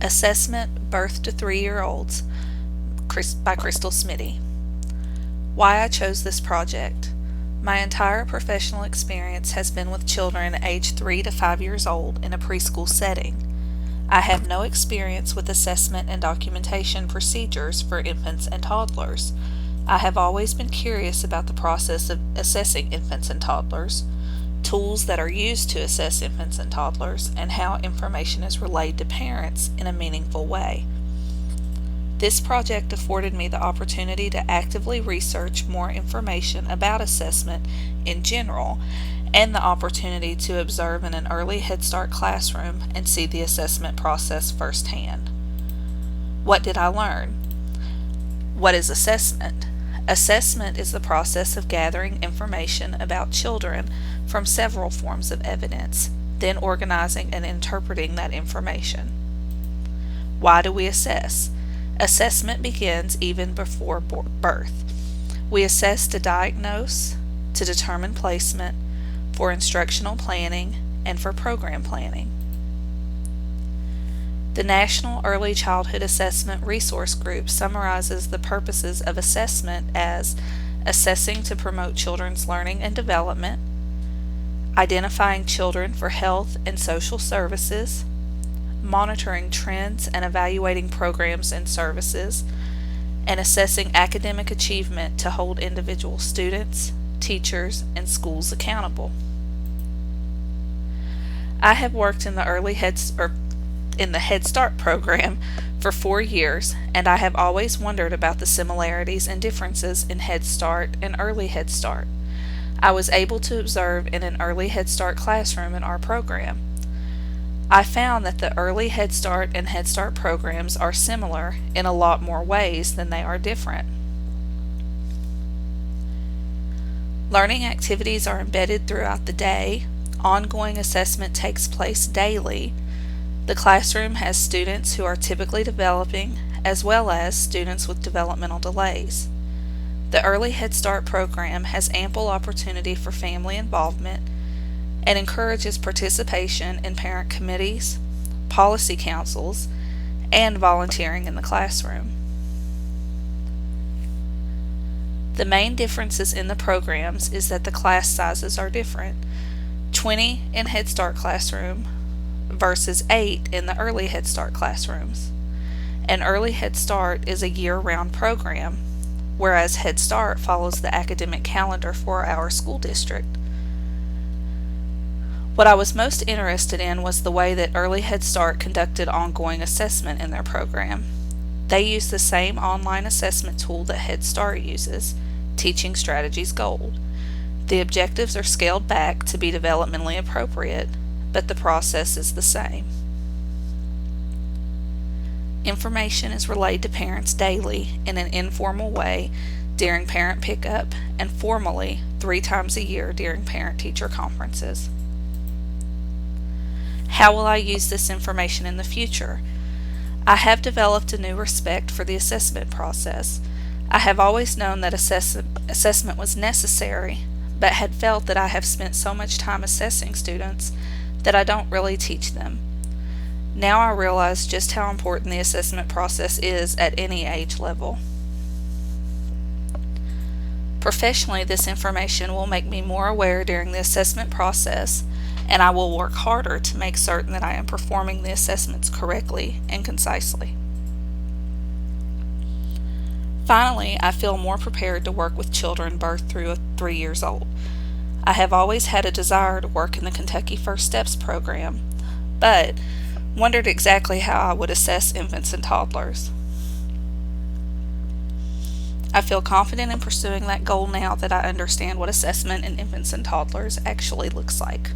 Assessment Birth to 3-Year-Olds by Crystal Smitty. Why I chose this project. My entire professional experience has been with children aged 3 to 5 years old in a preschool setting. I have no experience with assessment and documentation procedures for infants and toddlers. I have always been curious about the process of assessing infants and toddlers, tools that are used to assess infants and toddlers, and how information is relayed to parents in a meaningful way. This project afforded me the opportunity to actively research more information about assessment in general and the opportunity to observe in an early Head Start classroom and see the assessment process firsthand. What did I learn? What is assessment? Assessment is the process of gathering information about children from several forms of evidence, then organizing and interpreting that information. Why do we assess? Assessment begins even before birth. We assess to diagnose, to determine placement, for instructional planning, and for program planning. The National Early Childhood Assessment Resource Group summarizes the purposes of assessment as assessing to promote children's learning and development, identifying children for health and social services, monitoring trends and evaluating programs and services, and assessing academic achievement to hold individual students, teachers, and schools accountable. I have worked in the Head Start program for 4 years, and I have always wondered about the similarities and differences in Head Start and Early Head Start. I was able to observe in an Early Head Start classroom in our program. I found that the Early Head Start and Head Start programs are similar in a lot more ways than they are different. Learning activities are embedded throughout the day. Ongoing assessment takes place daily. The classroom has students who are typically developing, as well as students with developmental delays. The Early Head Start program has ample opportunity for family involvement and encourages participation in parent committees, policy councils, and volunteering in the classroom. The main differences in the programs is that the class sizes are different. 20 in Head Start classroom versus 8 in the Early Head Start classrooms. An Early Head Start is a year-round program, whereas Head Start follows the academic calendar for our school district. What I was most interested in was the way that Early Head Start conducted ongoing assessment in their program. They use the same online assessment tool that Head Start uses, Teaching Strategies Gold. The objectives are scaled back to be developmentally appropriate, but the process is the same. Information is relayed to parents daily in an informal way during parent pickup and formally 3 times a year during parent-teacher conferences. How will I use this information in the future? I have developed a new respect for the assessment process. I have always known that assessment was necessary, but had felt that I have spent so much time assessing students that I don't really teach them. Now I realize just how important the assessment process is at any age level. Professionally, this information will make me more aware during the assessment process, and I will work harder to make certain that I am performing the assessments correctly and concisely. Finally, I feel more prepared to work with children birth through 3 years old. I have always had a desire to work in the Kentucky First Steps program, but wondered exactly how I would assess infants and toddlers. I feel confident in pursuing that goal now that I understand what assessment in infants and toddlers actually looks like.